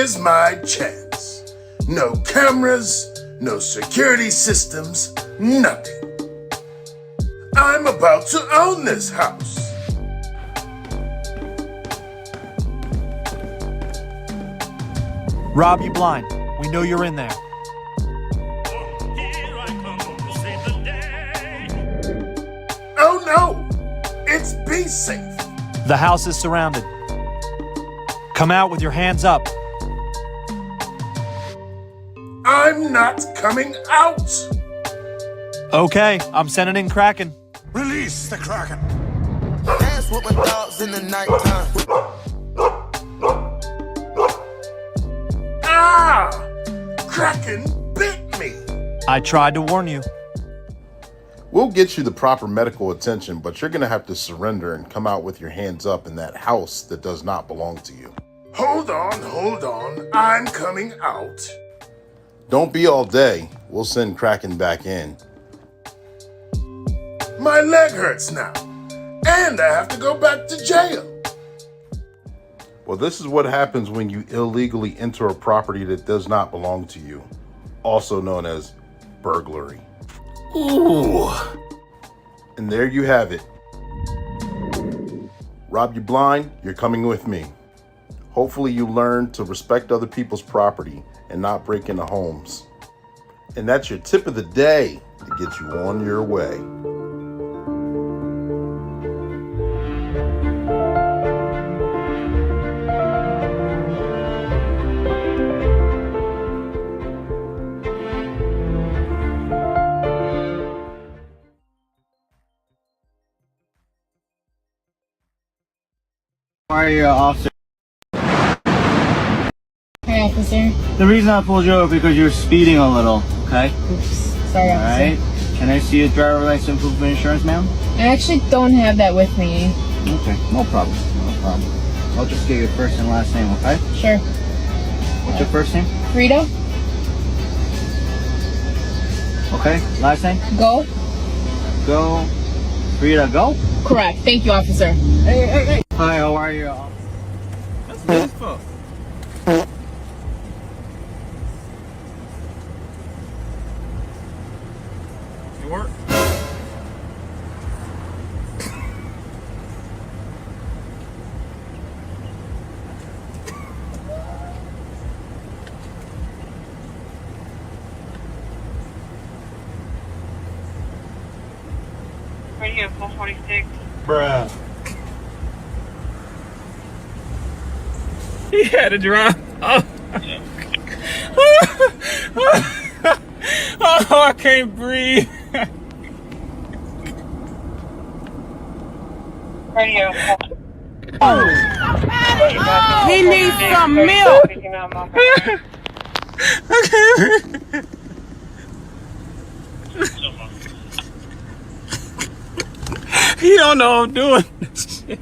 Here's my chance. No cameras, no security systems, nothing. I'm about to own this house. Rob, you blind. We know you're in there. Oh no! It's Be Safe. The house is surrounded. Come out with your hands up. I'm not coming out. Okay, I'm sending in Kraken. Release the Kraken. Dance with my dogs in the nighttime. Ah! Kraken bit me. I tried to warn you. We'll get you the proper medical attention, but you're going to have to surrender and come out with your hands up in that house that does not belong to you. Hold on. I'm coming out. Don't be all day. We'll send Kraken back in. My leg hurts now, and I have to go back to jail. Well, this is what happens when you illegally enter a property that does not belong to you, also known as burglary. Ooh. And there you have it. Rob, you blind, you're coming with me. Hopefully you learn to respect other people's property and not break into homes. And that's your tip of the day to get you on your way. Why are you officer? Hi, officer. The reason I pulled you over because you're speeding a little, okay? Oops. Sorry, officer. Alright. Can I see your driver license proof of insurance, ma'am? I actually don't have that with me. Okay, no problem. I'll just get your first and last name, okay? Sure. What's your first name? Frida? Okay, last name? Go? Go. Frida, go? Correct. Thank you, officer. Hey. Hi, how are you? That's beautiful. You work? Radio 446. Bruh. He had to drive. Oh. Oh, I can't breathe. Radio. He needs some milk. He don't know I'm doing this shit.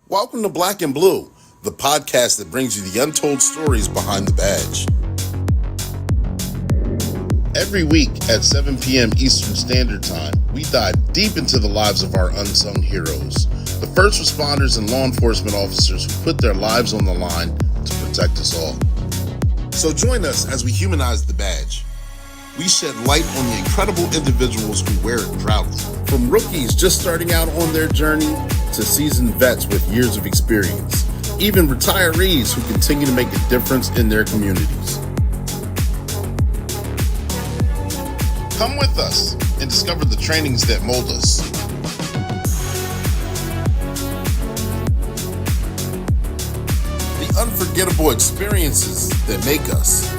Welcome to Black and Blue, the podcast that brings you the untold stories behind the badge. Every week at 7 p.m. Eastern Standard Time, we dive deep into the lives of our unsung heroes, the first responders and law enforcement officers who put their lives on the line to protect us all. So join us as we humanize the badge. We shed light on the incredible individuals who wear it proudly. From rookies just starting out on their journey to seasoned vets with years of experience, even retirees who continue to make a difference in their communities. Come with us and discover the trainings that mold us. The unforgettable experiences that make us.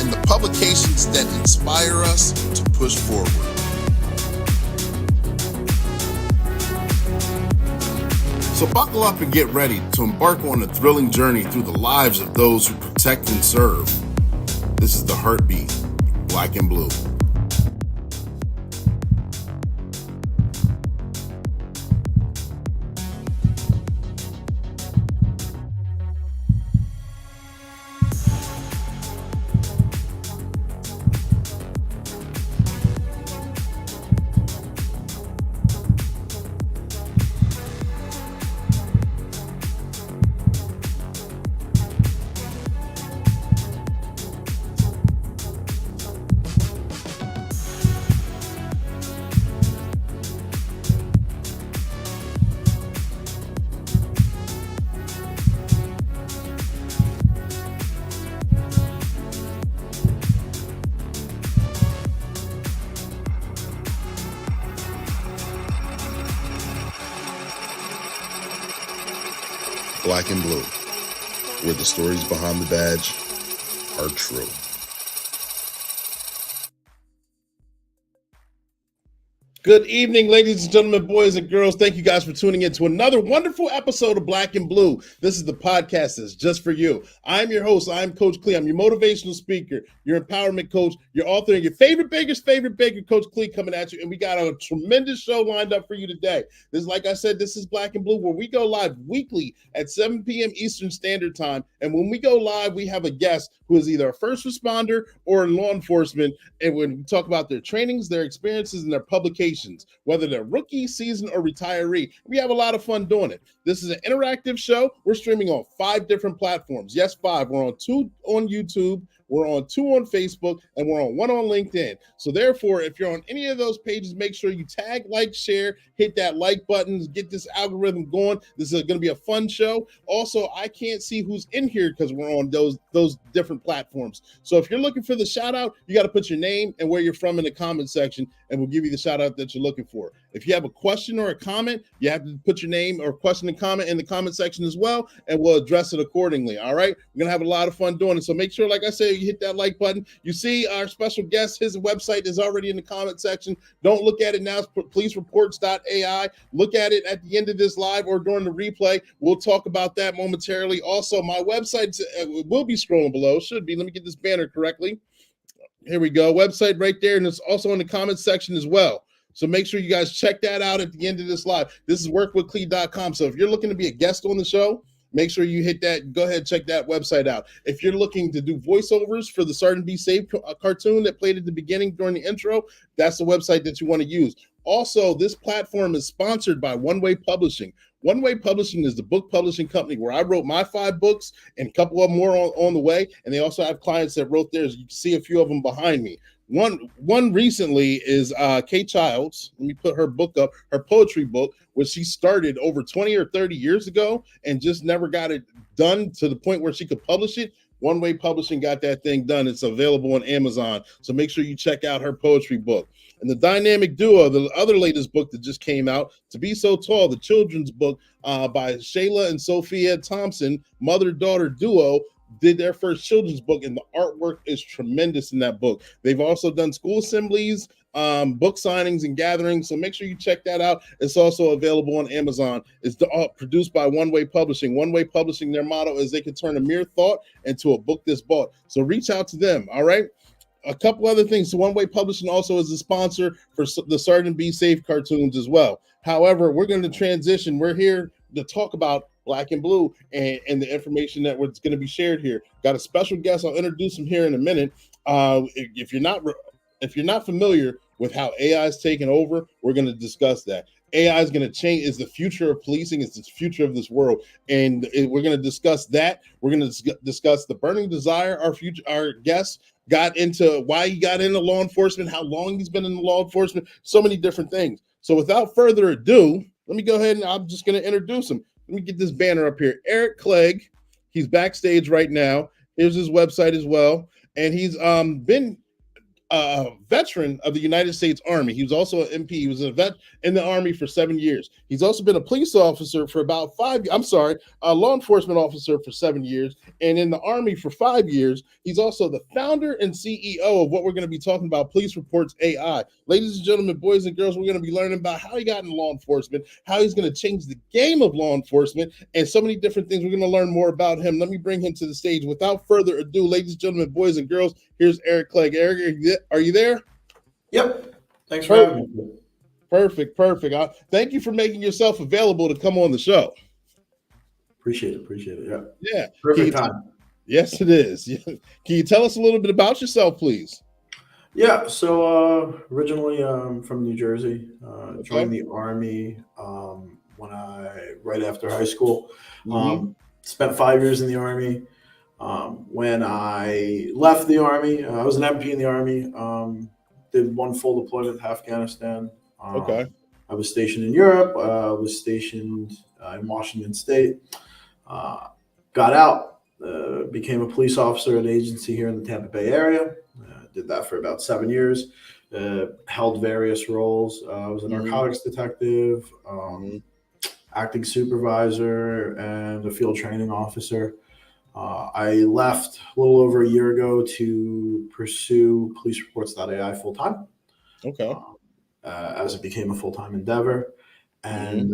And the publications that inspire us to push forward. So buckle up and get ready to embark on a thrilling journey through the lives of those who protect and serve. This is the Heartbeat, Black and Blue. Black and Blue, where the stories behind the badge are true. Good evening, ladies and gentlemen, boys and girls. Thank you guys for tuning in to another wonderful episode of Black and Blue. This is the podcast that's just for you. I'm your host. I'm Coach Clague. I'm your motivational speaker, your empowerment coach, your author, and your favorite baker, Coach Clague, coming at you. And we got a tremendous show lined up for you today. This is, like I said, this is Black and Blue, where we go live weekly at 7 p.m. Eastern Standard Time. And when we go live, we have a guest who is either a first responder or in law enforcement. And when we talk about their trainings, their experiences, and their publications, whether they're rookie, season, or retiree, we have a lot of fun doing it. This is an interactive show. We're streaming on 5 different platforms. Yes, 5. We're on 2 on YouTube. We're on 2 on Facebook, and we're on 1 on LinkedIn. So therefore, if you're on any of those pages, make sure you tag, like, share, hit that like button, get this algorithm going. This is going to be a fun show. Also, I can't see who's in here because we're on those different platforms. So if you're looking for the shout out, you got to put your name and where you're from in the comment section, and we'll give you the shout out that you're looking for. If you have a question or a comment, you have to put your name or question and comment in the comment section as well, and we'll address it accordingly. All right. We're going to have a lot of fun doing it. So make sure, like I said, you hit that like button. You see our special guest, his website is already in the comment section. Don't look at it now. It's Policereports.ai. Look at it at the end of this live or during the replay. We'll talk about that momentarily. Also, my website will be scrolling below. Should be. Let me get this banner correctly. Here we go. Website right there. And it's also in the comment section as well. So make sure you guys check that out at the end of this live. This is workwithcleage.com. So if you're looking to be a guest on the show, make sure you hit that. Go ahead and check that website out. If you're looking to do voiceovers for the Sergeant Be Safe cartoon that played at the beginning during the intro, that's the website that you want to use. Also, this platform is sponsored by One Way Publishing. One Way Publishing is the book publishing company where I wrote my 5 books and a couple of more on the way. And they also have clients that wrote theirs. You can see a few of them behind me. One recently is Kay Childs. Let me put her book up, her poetry book, which she started over 20 or 30 years ago and just never got it done to the point where she could publish it. One Way Publishing got that thing done. It's available on Amazon. So make sure you check out her poetry book. And the Dynamic Duo, the other latest book that just came out, To Be So Tall, the children's book by Shayla and Sophia Thompson, mother-daughter duo, did their first children's book, and the artwork is tremendous in that book. They've also done school assemblies, book signings and gatherings, so make sure you check that out. It's also available on Amazon. It's produced by One Way Publishing. One Way Publishing, their motto is they can turn a mere thought into a book that's bought. So reach out to them, all right? A couple other things. So One Way Publishing also is a sponsor for the Sergeant Be Safe cartoons as well. However, we're going to transition. We're here to talk about Black and Blue and the information that was going to be shared here. Got a special guest. I'll introduce him here in a minute. If you're not familiar with how AI is taking over, we're going to discuss that. AI is going to change. Is the future of policing. It's the future of this world, and we're going to discuss that. We're going to discuss the burning desire. Our guest got into why he got into law enforcement, how long he's been in law enforcement, so many different things. So without further ado, let me go ahead and I'm just going to introduce him. Let me get this banner up here. Eric Clague. He's backstage right now. Here's his website as well. And he's been a veteran of the United States Army. He was also an MP. He was a vet in the Army for 7 years. He's also been a police officer for about a law enforcement officer for 7 years, and in the Army for 5 years. He's also the founder and CEO of what we're going to be talking about, Policereports.ai. Ladies and gentlemen, boys and girls, we're going to be learning about how he got into law enforcement, how he's going to change the game of law enforcement, and so many different things. We're going to learn more about him. Let me bring him to the stage. Without further ado, ladies and gentlemen, boys and girls, here's Eric Clague. Eric, are you there? Yep. Thanks for having me. Perfect. Thank you for making yourself available to come on the show. Appreciate it. Yeah. Yeah. Perfect time. Yes, it is. Can you tell us a little bit about yourself, please? Yeah. So originally from New Jersey. Joined the Army right after high school. Spent 5 years in the Army. When I left the Army, I was an MP in the Army. Did one full deployment to Afghanistan. Okay. I was stationed in Europe. I was stationed in Washington State. Got out, became a police officer at an agency here in the Tampa Bay area. Did that for about 7 years. Held various roles. I was a narcotics detective. acting supervisor, and a field training officer. I left a little over a year ago to pursue Policereports.ai full time. Okay. As it became a full time endeavor. And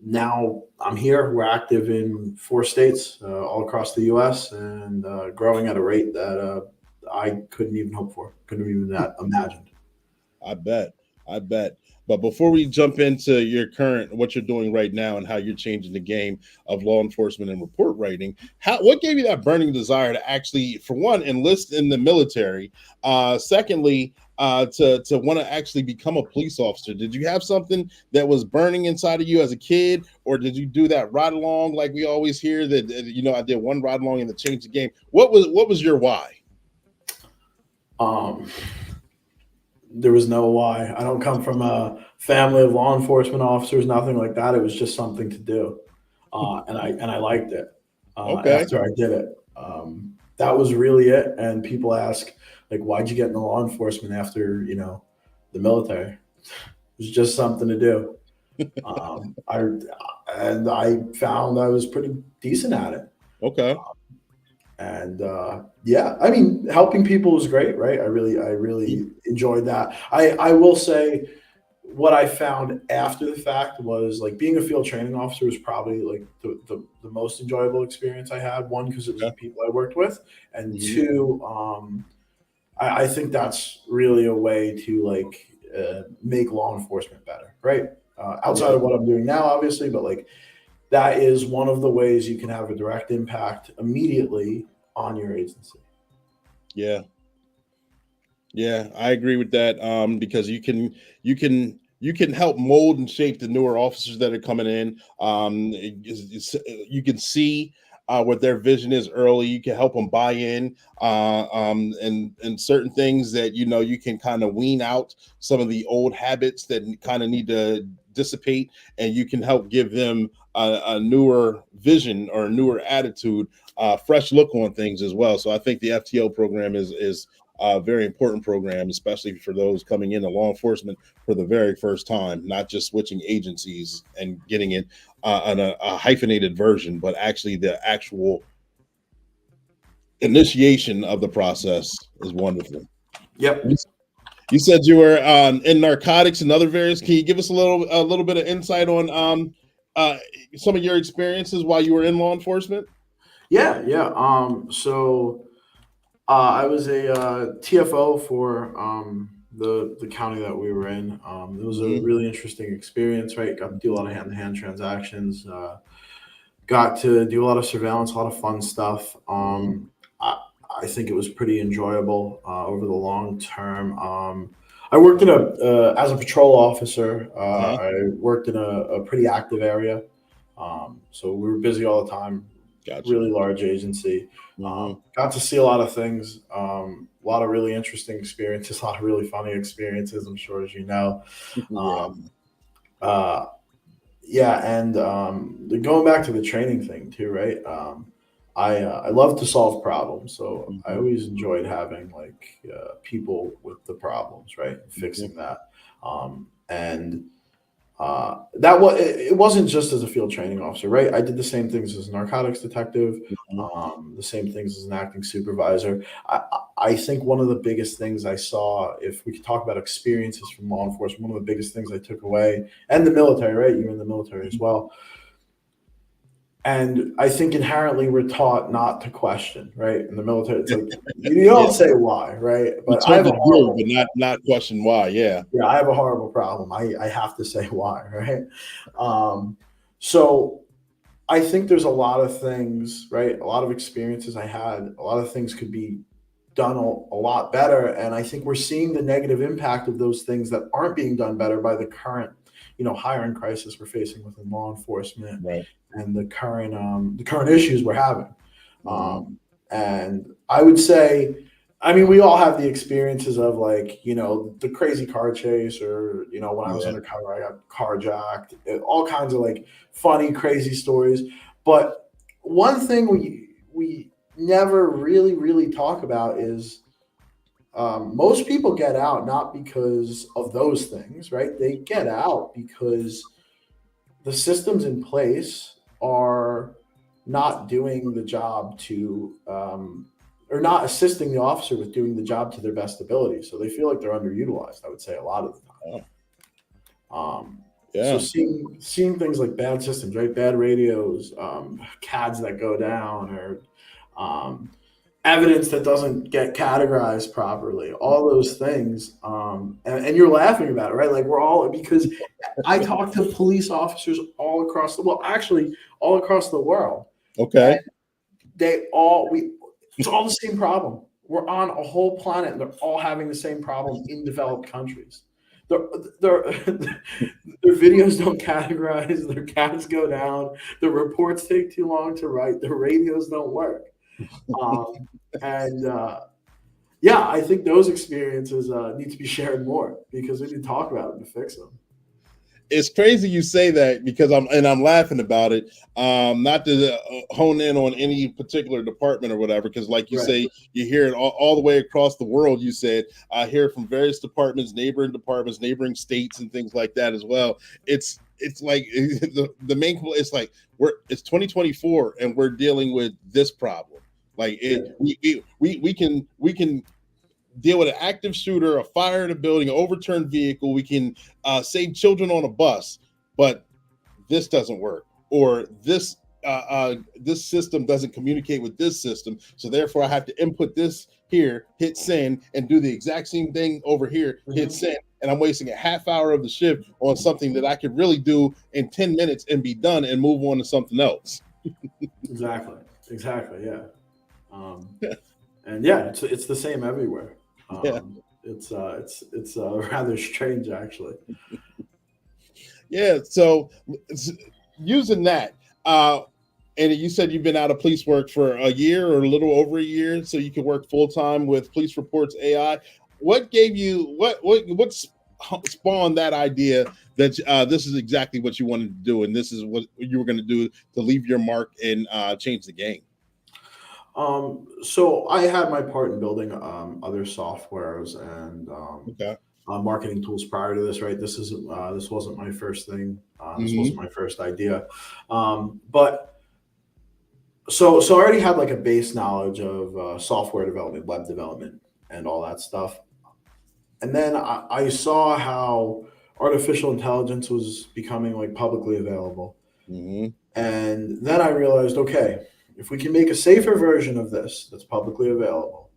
now I'm here. We're active in 4 states all across the U.S. and growing at a rate that I couldn't even hope for, couldn't even imagined. I bet. But before we jump into your current, what you're doing right now and how you're changing the game of law enforcement and report writing, what gave you that burning desire to actually, for one, enlist in the military? Secondly, to want to actually become a police officer? Did you have something that was burning inside of you as a kid, or did you do that ride along like we always hear that, I did one ride along and it changed the game? What was your why? There was no why. I don't come from a family of law enforcement officers, nothing like that. It was just something to do, and I liked it. After I did it, that was really it. And people ask, like, why'd you get into law enforcement after the military? It was just something to do. I found I was pretty decent at it. Okay. I mean, helping people was great, right? I really enjoyed that. I will say what I found after the fact was, like, being a field training officer was probably like the most enjoyable experience I had. One, because it was the people I worked with, and two, I think that's really a way to make law enforcement better, right? Outside of what I'm doing now, obviously, but like that is one of the ways you can have a direct impact immediately on your agency. Yeah, I agree with that. Because you can help mold and shape the newer officers that are coming in. You can see what their vision is early. You can help them buy in, and certain things that you can kind of wean out some of the old habits that kind of need to dissipate, and you can help give them a newer vision or a newer attitude, fresh look on things as well. So I think the FTO program is a very important program, especially for those coming into law enforcement for the very first time, not just switching agencies and getting it on a hyphenated version, but actually the actual initiation of the process is wonderful. Yep. You said you were in narcotics and other various. Can you give us a little bit of insight on some of your experiences while you were in law enforcement? Yeah. So I was a TFO for the county that we were in. It was a really interesting experience, right? Got to do a lot of hand-to-hand transactions. Got to do a lot of surveillance, a lot of fun stuff. I think it was pretty enjoyable over the long term. I worked as a patrol officer. I worked in a pretty active area. So we were busy all the time. Gotcha. Really large agency. Got to see a lot of things, a lot of really interesting experiences, a lot of really funny experiences, I'm sure, as you know. And going back to the training thing too, right? I love to solve problems, so I always enjoyed having people with the problems, right? Fixing that, it wasn't just as a field training officer, right? I did the same things as a narcotics detective, the same things as an acting supervisor. I think one of the biggest things I saw, if we could talk about experiences from law enforcement, one of the biggest things I took away, and the military, right? You're in the military as well. And I think inherently we're taught not to question, right? In the military, it's like you don't say why, right? But I have a horrible, but not question why. Yeah, I have a horrible problem. I have to say why, right? So I think there's a lot of things, right? A lot of experiences I had, a lot of things could be done a lot better, and I think we're seeing the negative impact of those things that aren't being done better by the current, hiring crisis we're facing within law enforcement, right? And the current issues we're having. And I would say, I mean, we all have the experiences of the crazy car chase, or when I was undercover, I got carjacked, all kinds of funny, crazy stories. But one thing we never really talk about is most people get out not because of those things, right? They get out because the systems in place are not doing the job to, or not assisting the officer with doing the job to their best ability. So they feel like they're underutilized, I would say, a lot of the time. So seeing things like bad systems, right? Bad radios, CADs that go down, or evidence that doesn't get categorized properly, all those things. And you're laughing about it, right? Like because I talk to police officers all across all across the world. Okay. It's all the same problem. We're on a whole planet, and they're all having the same problem in developed countries. Their videos don't categorize, their CADs go down, the reports take too long to write, the radios don't work. I think those experiences need to be shared more, because we need to talk about them to fix them. It's crazy you say that, because I'm laughing about it. Not to hone in on any particular department or whatever, because like you say, you hear it all the way across the world. You said I hear from various departments, neighboring states, and things like that as well. It's like the main. It's like it's 2024 and we're dealing with this problem. Like we can deal with an active shooter, a fire in a building, an overturned vehicle. We can save children on a bus, but this doesn't work, or this system doesn't communicate with this system. So therefore, I have to input this here, hit send, and do the exact same thing over here, hit send, and I'm wasting a half hour of the shift on something that I could really do in 10 minutes and be done and move on to something else. Exactly. Yeah. And it's the same everywhere. It's rather strange, actually. Yeah. So using that, and you said you've been out of police work for a year or a little over a year, so you can work full time with Policereports.ai. What gave you what spawned that idea that this is exactly what you wanted to do, and this is what you were going to do to leave your mark and change the game? So I had my part in building other softwares and marketing tools prior to this. Right, this wasn't my first thing. This wasn't my first idea. But so I already had like a base knowledge of software development, web development, and all that stuff. And then I saw how artificial intelligence was becoming like publicly available, and then I realized, okay, if we can make a safer version of this that's publicly available,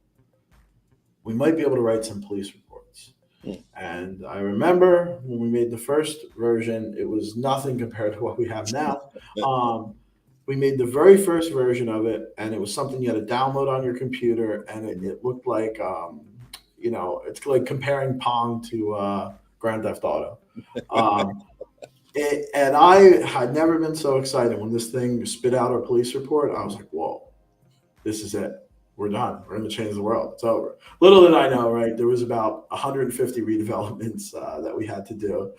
we might be able to write some police reports. And I remember when we made the first version, it was nothing compared to what we have now. We made the very first version of it, and it was something you had to download on your computer, and it looked like, it's like comparing Pong to Grand Theft Auto. And I had never been so excited when this thing spit out our police report. I was like, whoa, this is it. We're done. We're going to change the world. It's over. Little did I know, right? There was about 150 redevelopments that we had to do.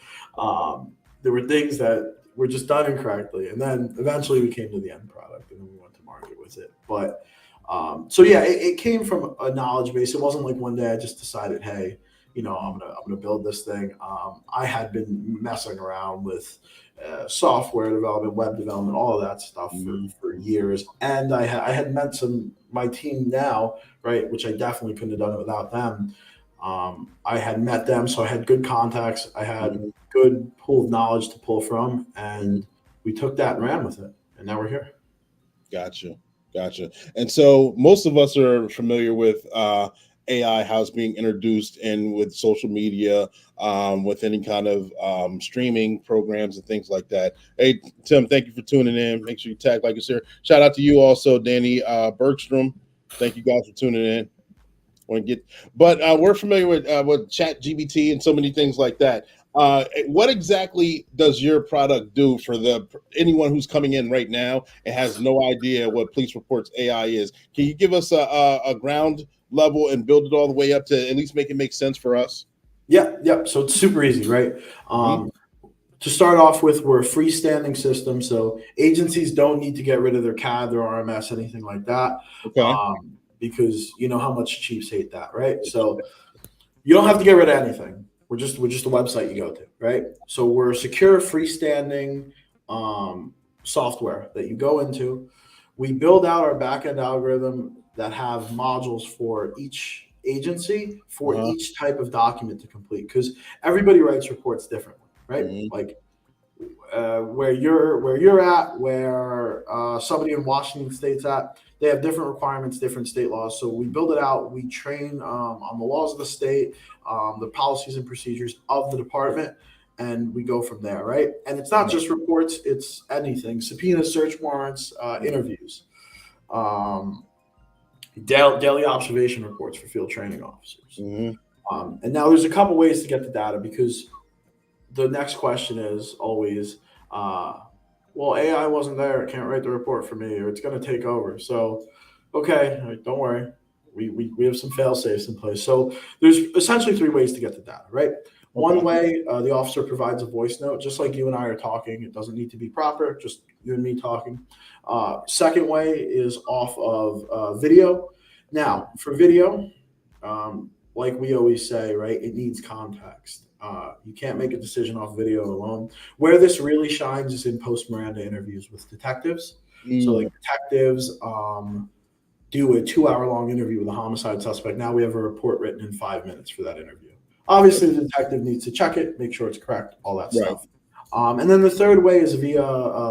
There were things that were just done incorrectly. And then eventually we came to the end product, and then we went to market with it. But it came from a knowledge base. It wasn't like one day I just decided, hey, I'm gonna build this thing. I had been messing around with software development, web development, all of that stuff for years, and I had met my team now, right, which I definitely couldn't have done it without them. I had met them, so I had good contacts. I had good pool of knowledge to pull from, and we took that and ran with it, and now we're here. Gotcha. And so most of us are familiar with AI, how it's being introduced and with social media, with any kind of streaming programs and things like that. Hey, Tim, thank you for tuning in. Make sure you tag, like, and share. Shout out to you also, Danny Bergstrom. Thank you guys for tuning in. We're familiar with Chat GBT and so many things like that. What exactly does your product do for anyone who's coming in right now and has no idea what Policereports.ai is? Can you give us a ground level and build it all the way up to at least make it make sense for us? Yeah. So it's super easy, right? To start off with, we're a freestanding system, so agencies don't need to get rid of their CAD, their RMS, anything like that. Okay. Because you know how much chiefs hate that, right? So you don't have to get rid of anything. We're just a website you go to, right? So we're a secure, freestanding software that you go into. We build out our backend algorithm that have modules for each agency for each type of document to complete, because everybody writes reports differently, right? Like where you're at, where somebody in Washington State's at, they have different requirements, different state laws. So we build it out. We train on the laws of the state, the policies and procedures of the department, and we go from there, right? And it's not just reports; it's anything: subpoenas, search warrants, interviews, daily observation reports for field training officers. And now there's a couple ways to get the data, because the next question is always, well, AI wasn't there, it can't write the report for me, or it's going to take over. So, okay, don't worry. We have some fail safes in place. So there's essentially 3 ways to get the data, right? One way, the officer provides a voice note, just like you and I are talking. It doesn't need to be proper, just you and me talking. Second way is off of video. Now, for video, like we always say, right, it needs context. You can't make a decision off video alone. Where this really shines is in post-Miranda interviews with detectives. So like detectives do a 2-hour-long interview with a homicide suspect. Now we have a report written in 5 minutes for that interview. Obviously, the detective needs to check it, make sure it's correct, all that stuff. And then the third way is via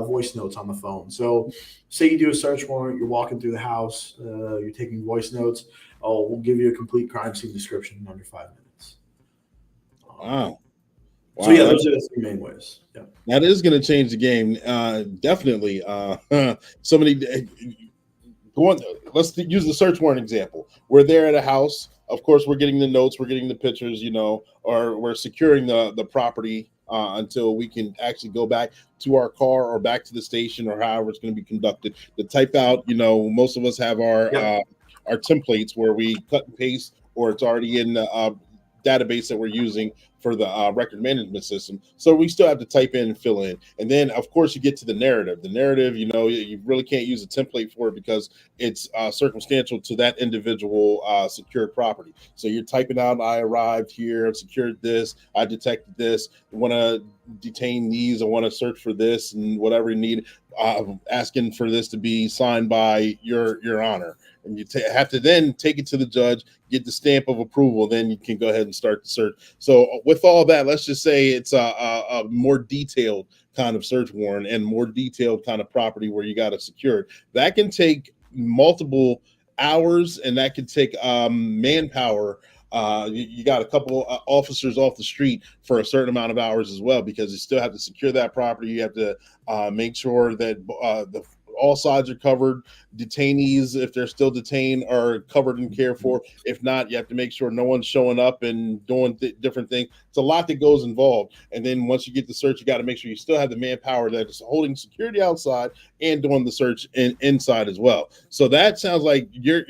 voice notes on the phone. So say you do a search warrant, you're walking through the house, you're taking voice notes. Oh, we'll give you a complete crime scene description in under 5 minutes. Wow. So yeah, those are the 3 main ways. Yeah, that is going to change the game. Definitely. Somebody let's use the search warrant example. We're there at a house. Of course, we're getting the notes, we're getting the pictures, or we're securing the property until we can actually go back to our car or back to the station, or however it's going to be conducted. To type out, most of us have our templates where we cut and paste, or it's already in the database that we're using for the record management system. So we still have to type in and fill in. And then, of course, you get to the narrative. The narrative, you really can't use a template for it because it's circumstantial to that individual secured property. So you're typing out, I arrived here, I secured this, I detected this, I want to detain these, I want to search for this, and whatever you need, asking for this to be signed by your honor. And you have to then take it to the judge, get the stamp of approval, then you can go ahead and start the search. So with all that, let's just say it's a more detailed kind of search warrant and more detailed kind of property where you got it secured. That can take multiple hours, and that can take manpower. You got a couple officers off the street for a certain amount of hours as well, because you still have to secure that property. You have to make sure that all sides are covered. Detainees, if they're still detained, are covered and cared for. If not, you have to make sure no one's showing up and doing different things. It's a lot that goes involved. And then once you get the search, you got to make sure you still have the manpower that is holding security outside and doing the search inside as well. So that sounds like your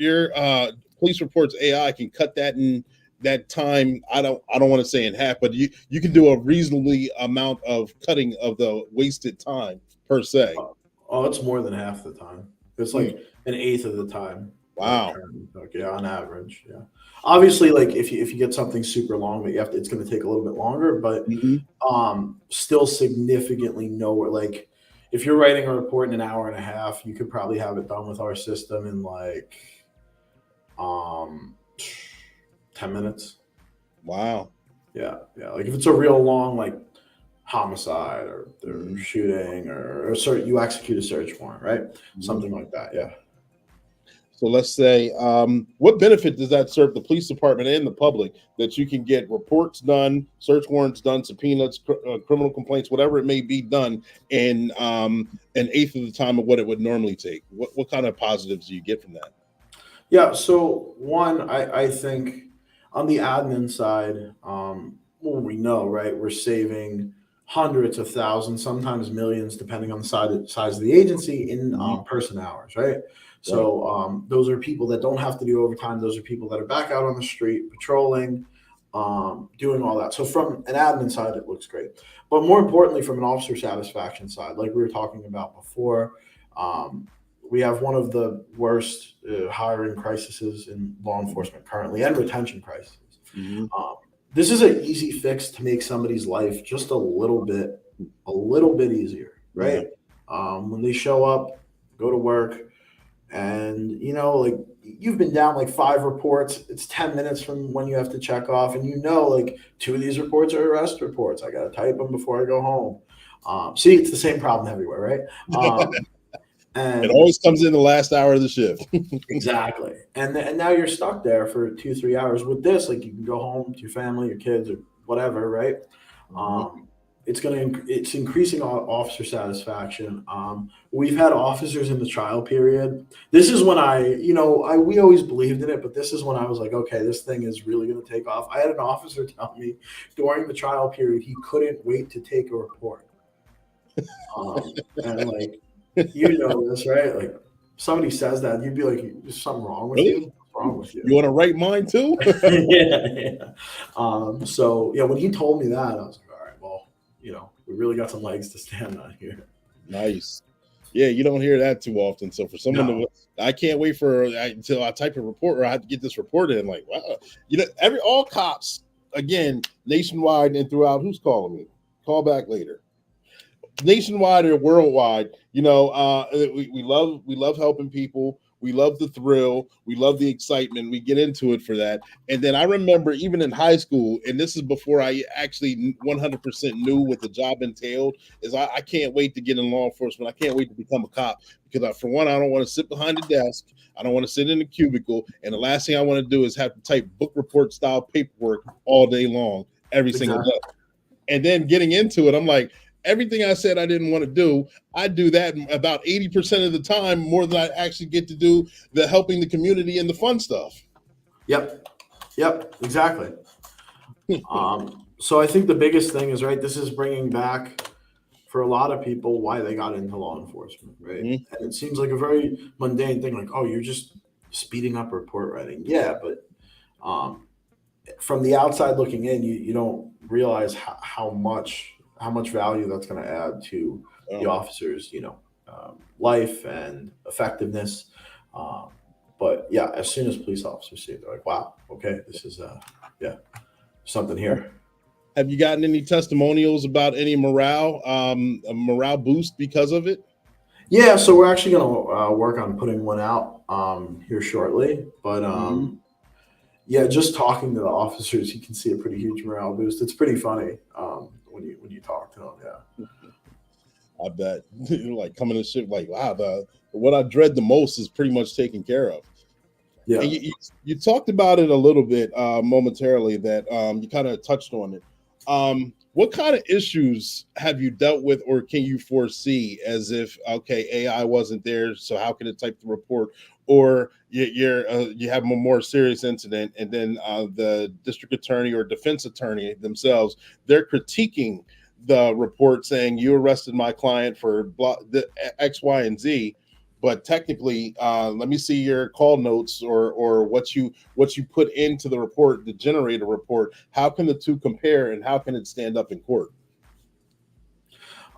Police Reports AI can cut that in that time. I don't want to say in half, but you can do a reasonably amount of cutting of the wasted time per se. Oh, it's more than half the time. It's like an eighth of the time. Wow. Okay, on average, yeah. Obviously, like if you get something super long, that it's going to take a little bit longer, but still significantly nowhere. Like if you're writing a report in an hour and a half, you could probably have it done with our system in like 10 minutes. Wow. Yeah. Like if it's a real long, like homicide or shooting or you execute a search warrant, right? Something like that. Yeah. So let's say, what benefit does that serve the police department and the public that you can get reports done, search warrants done, subpoenas, criminal complaints, whatever it may be done in an eighth of the time of what it would normally take? What kind of positives do you get from that? Yeah. So one, I think on the admin side, we know, right, we're saving hundreds of thousands, sometimes millions, depending on the size of the agency in person hours, right? So those are people that don't have to do overtime. Those are people that are back out on the street patrolling, doing all that. So from an admin side, it looks great. But more importantly, from an officer satisfaction side, like we were talking about before, we have one of the worst hiring crises in law enforcement currently, and retention crises. This is an easy fix to make somebody's life just a little bit easier, right? When they show up, go to work, and like you've been down like 5 reports. It's 10 minutes from when you have to check off, and like 2 of these reports are arrest reports. I gotta type them before I go home. See, it's the same problem everywhere, right? And It always comes in the last hour of the shift. exactly. And now you're stuck there for 2-3 hours. With this, like you can go home to your family, your kids, or whatever, right? It's increasing officer satisfaction. We've had officers in the trial period. This is when we always believed in it, but this is when I was like, okay, this thing is really going to take off. I had an officer tell me during the trial period he couldn't wait to take a report. And like, this, right? Like somebody says that, you'd be like, "There's something wrong with you? What's wrong with you? You want to write mine too?" yeah. So when he told me that, I was like, all right, well, we really got some legs to stand on here. Nice. Yeah, you don't hear that too often. So for someone to, I can't wait until I type a report or I have to get this report in. Like, wow, all cops again, nationwide and throughout. Who's calling me? Call back later. Nationwide or worldwide, we love helping people. We love the thrill. We love the excitement. We get into it for that. And then I remember even in high school, and this is before I actually 100% knew what the job entailed, is I can't wait to get in law enforcement. I can't wait to become a cop because for one, I don't want to sit behind a desk. I don't want to sit in a cubicle. And the last thing I want to do is have to type book report style paperwork all day long, every single day. And then getting into it, I'm like, everything I said I didn't want to do, I do that about 80% of the time, more than I actually get to do the helping the community and the fun stuff. Yep, exactly. So I think the biggest thing is, right, this is bringing back for a lot of people why they got into law enforcement, right? And it seems like a very mundane thing, like, oh, you're just speeding up report writing. Yeah, but from the outside looking in, you don't realize how much value that's going to add to the officer's, life and effectiveness. But yeah, as soon as police officers see it, they're like, wow, okay, this is something here. Have you gotten any testimonials about any morale boost because of it? Yeah, so we're actually going to work on putting one out here shortly. But just talking to the officers, you can see a pretty huge morale boost. It's pretty funny when you talk to them. Yeah, I bet. Like coming to shit, like, wow, what I dread the most is pretty much taken care of. Yeah, and you talked about it a little bit momentarily. That you kind of touched on it. What kind of issues have you dealt with, or can you foresee? As if, okay, AI wasn't there, so how can it type the report? Or you have a more serious incident, and then the district attorney or defense attorney themselves, they're critiquing the report, saying you arrested my client for the X, Y, and Z. But technically, let me see your call notes or what you put into the report to generate a report. How can the two compare, and how can it stand up in court?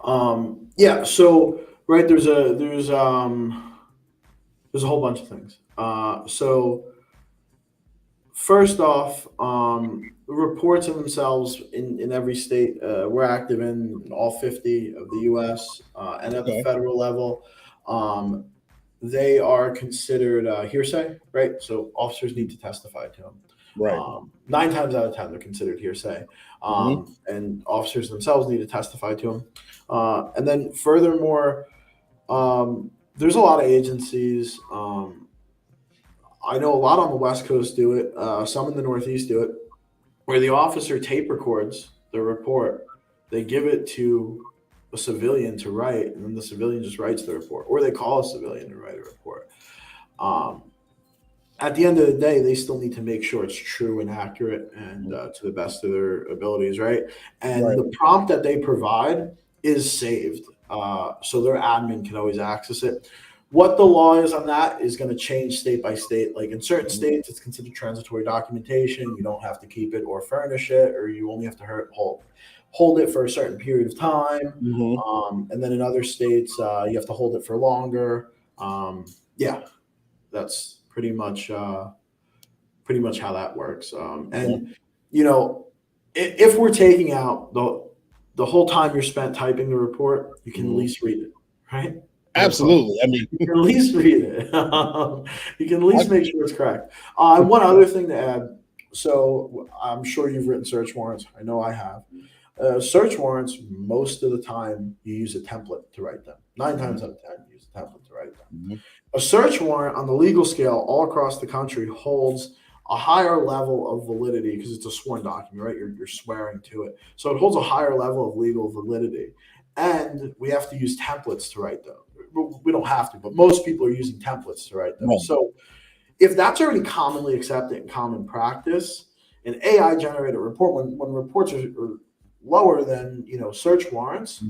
So right, there's a whole bunch of things. So first off, reports in themselves in every state, we're active in all 50 of the U.S. And at the federal level. They are considered hearsay, right? So officers need to testify to them. Right. 9 times out of 10, they're considered hearsay. And officers themselves need to testify to them. And then furthermore, there's a lot of agencies. I know a lot on the West Coast do it. Some in the Northeast do it, where the officer tape records the report. They give it to a civilian to write, and then the civilian just writes the report, or they call a civilian to write a report. At the end of the day, they still need to make sure it's true and accurate and to the best of their abilities, right? And the prompt that they provide is saved, so their admin can always access it. What the law is on that is going to change state by state. Like in certain states, it's considered transitory documentation. You don't have to keep it or furnish it, or you only have to hold it for a certain period of time. And then in other states, you have to hold it for longer. That's pretty much how that works. If we're taking out the whole time you're spent typing the report, you can at least read it, right? Absolutely. I mean, you can at least read it. You can at least make sure it's correct. One other thing to add. So I'm sure you've written search warrants. I know I have. Search warrants, most of the time, you use a template to write them. 9 times out of 10, you use a template to write them. A search warrant on the legal scale all across the country holds a higher level of validity because it's a sworn document, right? You're swearing to it. So it holds a higher level of legal validity. And we have to use templates to write them. We don't have to, but most people are using templates to write them. Right. So if that's already commonly accepted in common practice, an AI generated report, when reports are lower than search warrants,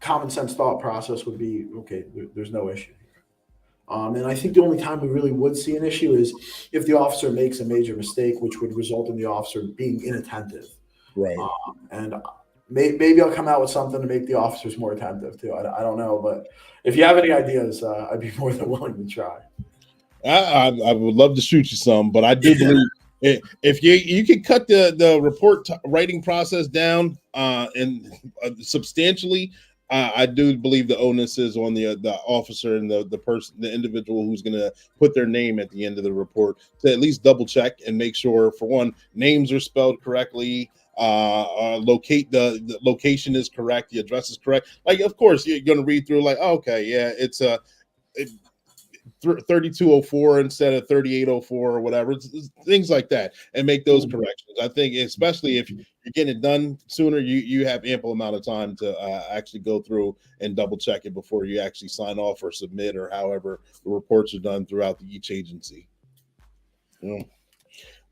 common sense thought process would be okay. There's no issue here, and I think the only time we really would see an issue is if the officer makes a major mistake, which would result in the officer being inattentive. Right. And maybe I'll come out with something to make the officers more attentive too. I don't know, but if you have any ideas, I'd be more than willing to try. I would love to shoot you some, but I do believe if you could cut the report writing process down and substantially, I do believe the onus is on the officer and the person, the individual who's going to put their name at the end of the report to at least double check and make sure, for one, names are spelled correctly. Locate the location is correct, the address is correct. Like, of course, you're going to read through like, okay, yeah, it's 3204 instead of 3804 or whatever, things like that, and make those corrections. I think, especially if you're getting it done sooner, you have ample amount of time to actually go through and double check it before you actually sign off or submit, or however the reports are done throughout each agency.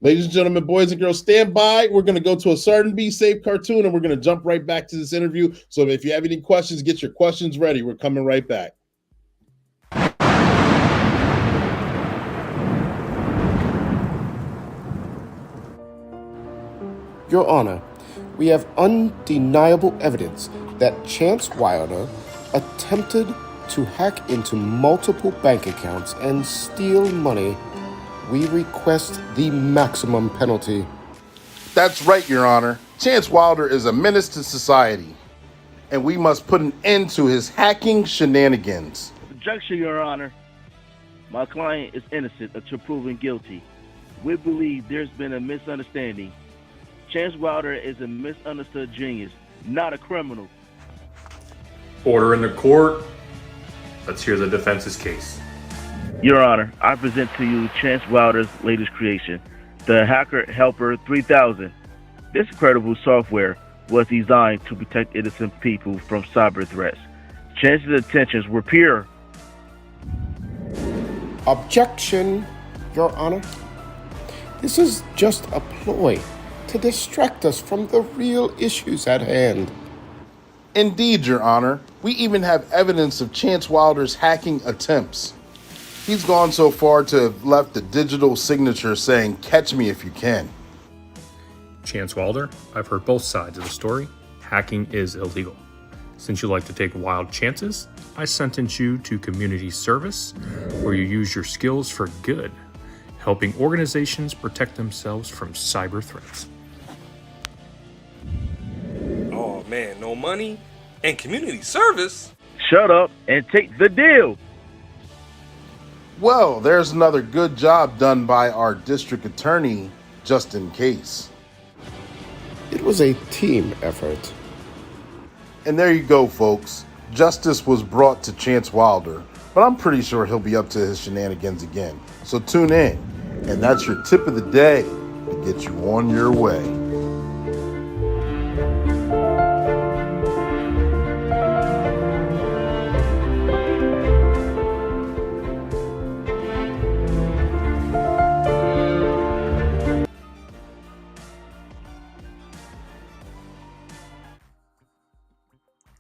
Ladies and gentlemen, boys and girls, stand by. We're going to go to a Sergeant Be Safe cartoon, and we're going to jump right back to this interview. So if you have any questions, get your questions ready. We're coming right back. Your Honor, we have undeniable evidence that Chance Wilder attempted to hack into multiple bank accounts and steal money. We request the maximum penalty. That's right, Your Honor. Chance Wilder is a menace to society, and we must put an end to his hacking shenanigans. Objection, Your Honor. My client is innocent until proven guilty. We believe there's been a misunderstanding. Chance Wilder is a misunderstood genius, not a criminal. Order in the court. Let's hear the defense's case. Your Honor, I present to you Chance Wilder's latest creation, the Hacker Helper 3000. This incredible software was designed to protect innocent people from cyber threats. Chance's intentions were pure. Objection, Your Honor. This is just a ploy to distract us from the real issues at hand. Indeed, Your Honor. We even have evidence of Chance Wilder's hacking attempts. He's gone so far to have left a digital signature saying, "Catch me if you can." Chance Wilder, I've heard both sides of the story. Hacking is illegal. Since you like to take wild chances, I sentence you to community service, where you use your skills for good, helping organizations protect themselves from cyber threats. Oh man, no money and community service? Shut up and take the deal. Well, there's another good job done by our district attorney, just in case. It was a team effort. And there you go, folks. Justice was brought to Chance Wilder, but I'm pretty sure he'll be up to his shenanigans again. So tune in, and that's your tip of the day to get you on your way.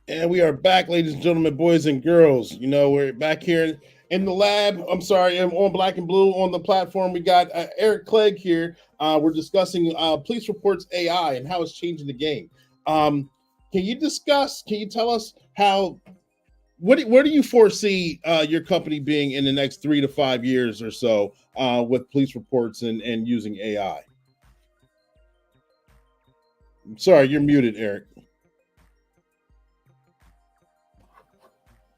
And we are back, ladies and gentlemen, boys and girls. You know, we're back here in the lab. I'm sorry, I'm on Black and Blue on the platform. We got Eric Clague here. We're discussing Police Reports AI and how it's changing the game. Can you tell us where do you foresee your company being in the next 3 to 5 years or so with police reports and using AI? Sorry, you're muted, Eric.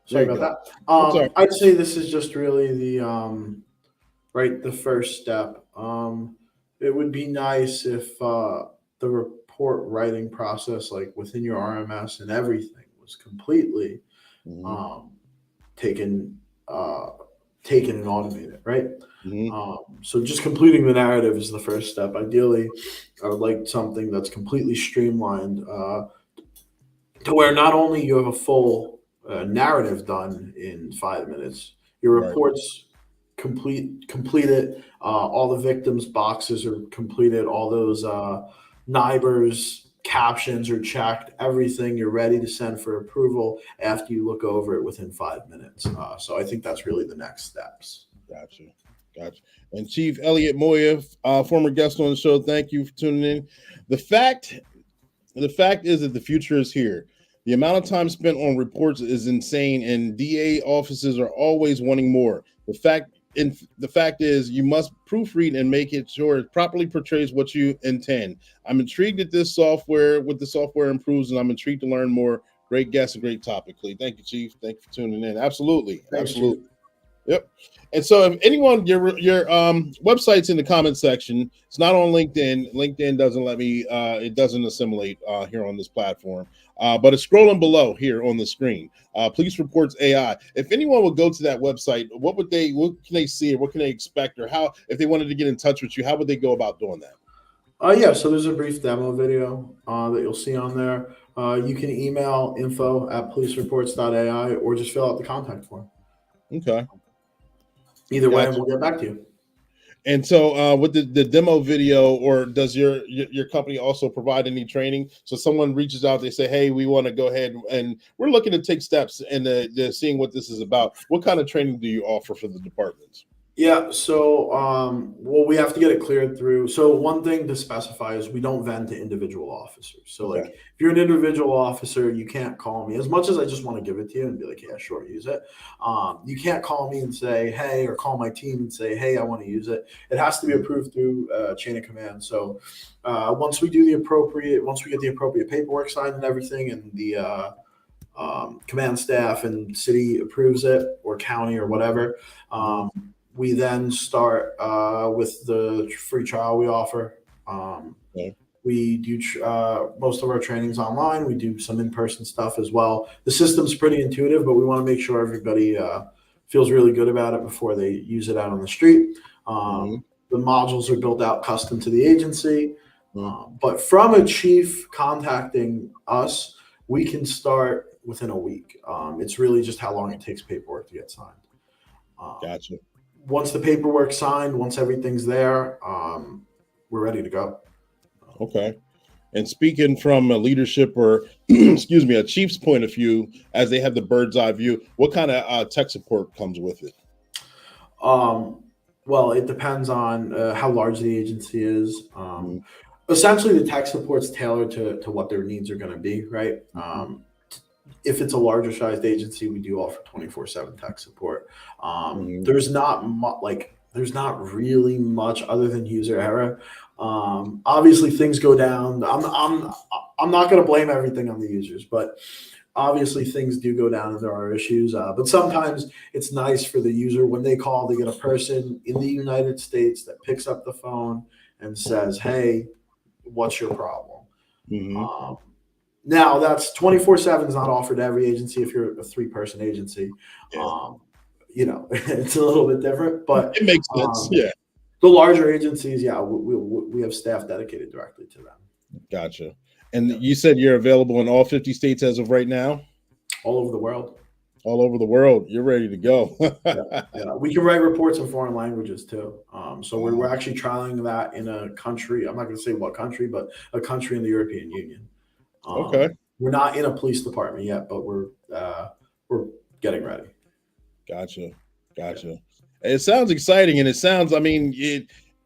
Sorry There you about go. that. That's all right. I'd say this is just really the first step. It would be nice if the report writing process, like within your RMS and everything, was completely taken and automated, right? So just completing the narrative is the first step. Ideally, I would like something that's completely streamlined to where not only you have a full narrative done in 5 minutes, your reports completed, all the victims' boxes are completed, all those NIBRs captions are checked, everything you're ready to send for approval after you look over it within 5 minutes. So I think that's really the next steps. Gotcha. And Chief Elliot Moya, former guest on the show, thank you for tuning in. The fact is that the future is here. The amount of time spent on reports is insane, and DA offices are always wanting more. The fact is you must proofread and make it sure it properly portrays what you intend. I'm intrigued that the software improves, and I'm intrigued to learn more. Great guest and great topic, Clee. Thank you, Chief. Thank you for tuning in. Absolutely. Thanks, Absolutely. Chief. Yep. And so if anyone, your website's in the comment section. It's not on LinkedIn. LinkedIn doesn't let me, it doesn't assimilate here on this platform. But it's scrolling below here on the screen. Policereports.ai. If anyone would go to that website, what can they see, or what can they expect, or how, if they wanted to get in touch with you, how would they go about doing that? Yeah, so there's a brief demo video that you'll see on there. You can email info@policereports.ai or just fill out the contact form. Okay. Either way, we'll get back to you. And so with the demo video, or does your company also provide any training? So someone reaches out, they say, hey, we want to go ahead and we're looking to take steps into seeing what this is about. What kind of training do you offer for the departments? Yeah, so well, we have to get it cleared through. So one thing to specify is we don't vend to individual officers. So like if you're an individual officer, you can't call me. As much as I just want to give it to you and be like, yeah, sure, use it. You can't call me and say, hey, or call my team and say, hey, I want to use it. It has to be approved through chain of command. So once we get the appropriate paperwork signed and everything, and the command staff and city approves it, or county or whatever, we then start with the free trial we offer. We do most of our trainings online. We do some in-person stuff as well. The system's pretty intuitive, but we want to make sure everybody feels really good about it before they use it out on the street. The modules are built out custom to the agency. But from a chief contacting us, we can start within a week. It's really just how long it takes paperwork to get signed. Gotcha. Once the paperwork's signed, once everything's there, we're ready to go. Okay. And speaking from a leadership or, excuse me, a chief's point of view, as they have the bird's eye view, what kind of tech support comes with it? Well, it depends on how large the agency is. Essentially, the tech support's tailored to what their needs are going to be, right? If it's a larger sized agency, we do offer 24/7 tech support. There's not really much other than user error. Obviously, things go down. I'm not going to blame everything on the users, but obviously things do go down and there are issues. But sometimes it's nice for the user when they call to get a person in the United States that picks up the phone and says, "Hey, what's your problem?" Now that's 24/7 is not offered to every agency. If you're a 3-person agency, it's a little bit different, but it makes sense. Yeah. The larger agencies, we have staff dedicated directly to them. Gotcha. And you said you're available in all 50 states as of right now? All over the world. All over the world. You're ready to go. Yeah. We can write reports in foreign languages too. So we're actually trialing that in a country. I'm not going to say what country, but a country in the European Union. Okay. We're not in a police department yet, but we're getting ready. Gotcha. It sounds exciting, and it sounds,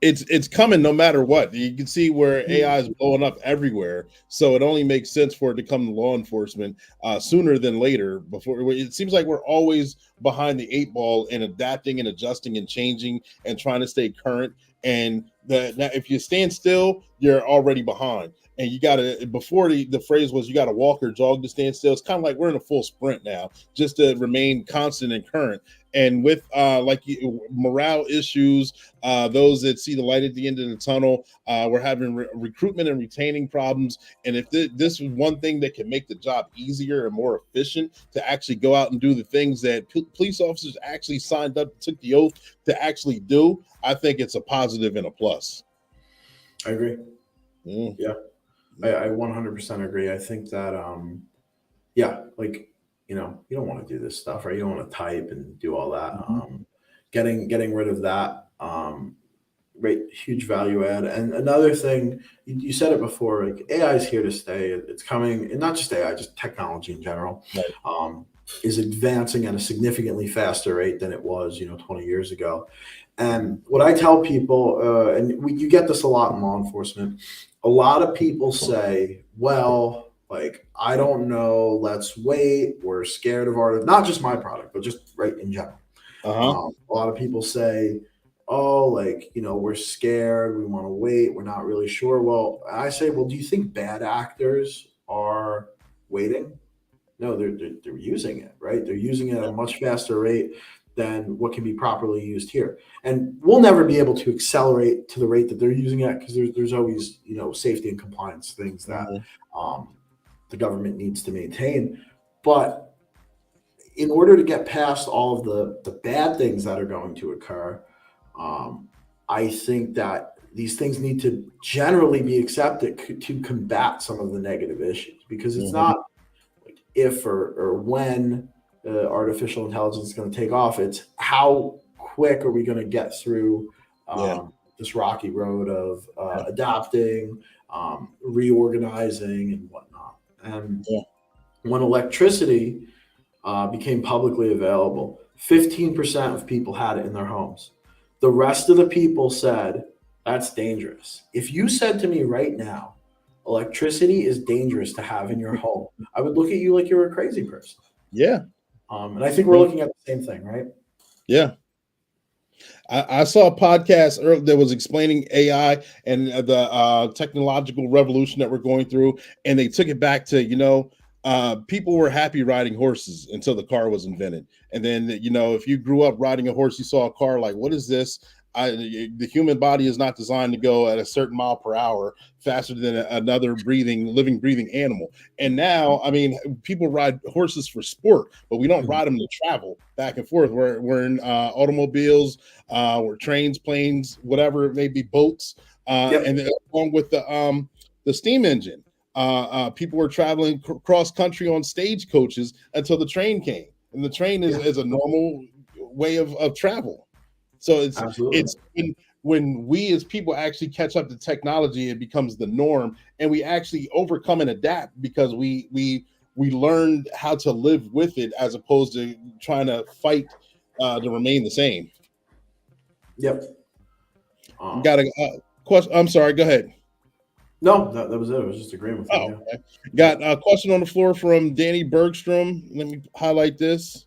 it's coming no matter what. You can see where AI is blowing up everywhere, so it only makes sense for it to come to law enforcement sooner than later. Before it seems like we're always behind the 8 ball and adapting and adjusting and changing and trying to stay current. And That if you stand still, you're already behind. And you gotta, before the phrase was you gotta walk or jog to stand still. It's kind of like we're in a full sprint now, just to remain constant and current. And with morale issues, those that see the light at the end of the tunnel, we're having recruitment and retaining problems. And if this is one thing that can make the job easier and more efficient to actually go out and do the things that police officers actually signed up, took the oath to actually do, I think it's a positive and a plus. I agree. Yeah, I 100% agree. I think that, like, you don't want to do this stuff, right? You don't want to type and do all that. Getting rid of that, right? Huge value add. And another thing, you said it before, like AI is here to stay. It's coming, and not just AI, just technology in general, is advancing at a significantly faster rate than it was, 20 years ago. And what I tell people, you get this a lot in law enforcement, a lot of people say, well, like, I don't know, let's wait. We're scared of not just my product, but just right in general. A lot of people say, oh, like, we're scared. We want to wait. We're not really sure. Well, I say, well, do you think bad actors are waiting? No, they're using it, right? They're using it at a much faster rate than what can be properly used here. And we'll never be able to accelerate to the rate that they're using it, because there's always, safety and compliance things that the government needs to maintain. But in order to get past all of the bad things that are going to occur, I think that these things need to generally be accepted to combat some of the negative issues, because it's not like if or when artificial intelligence is going to take off. It's how quick are we going to get through this rocky road of adapting, reorganizing, and whatnot. And when electricity became publicly available, 15% of people had it in their homes. The rest of the people said, that's dangerous. If you said to me right now, electricity is dangerous to have in your home, I would look at you like you're a crazy person. Yeah. And I think we're looking at the same thing, right? Yeah. I saw a podcast earlier that was explaining AI and the technological revolution that we're going through, and they took it back to, people were happy riding horses until the car was invented. And then, if you grew up riding a horse, you saw a car like, what is this? The human body is not designed to go at a certain mile per hour faster than another living, breathing animal. And now, people ride horses for sport, but we don't ride them to travel back and forth. We're in automobiles, we're trains, planes, whatever it may be, boats, and then along with the steam engine. People were traveling cross country on stagecoaches until the train came, and the train is a normal way of travel. So it's when we as people actually catch up to technology, it becomes the norm, and we actually overcome and adapt because we learned how to live with it as opposed to trying to fight to remain the same. Yep. Got a question? I'm sorry. Go ahead. No, that was it. I was just agreeing with you. Okay. Got a question on the floor from Danny Bergstrom. Let me highlight this.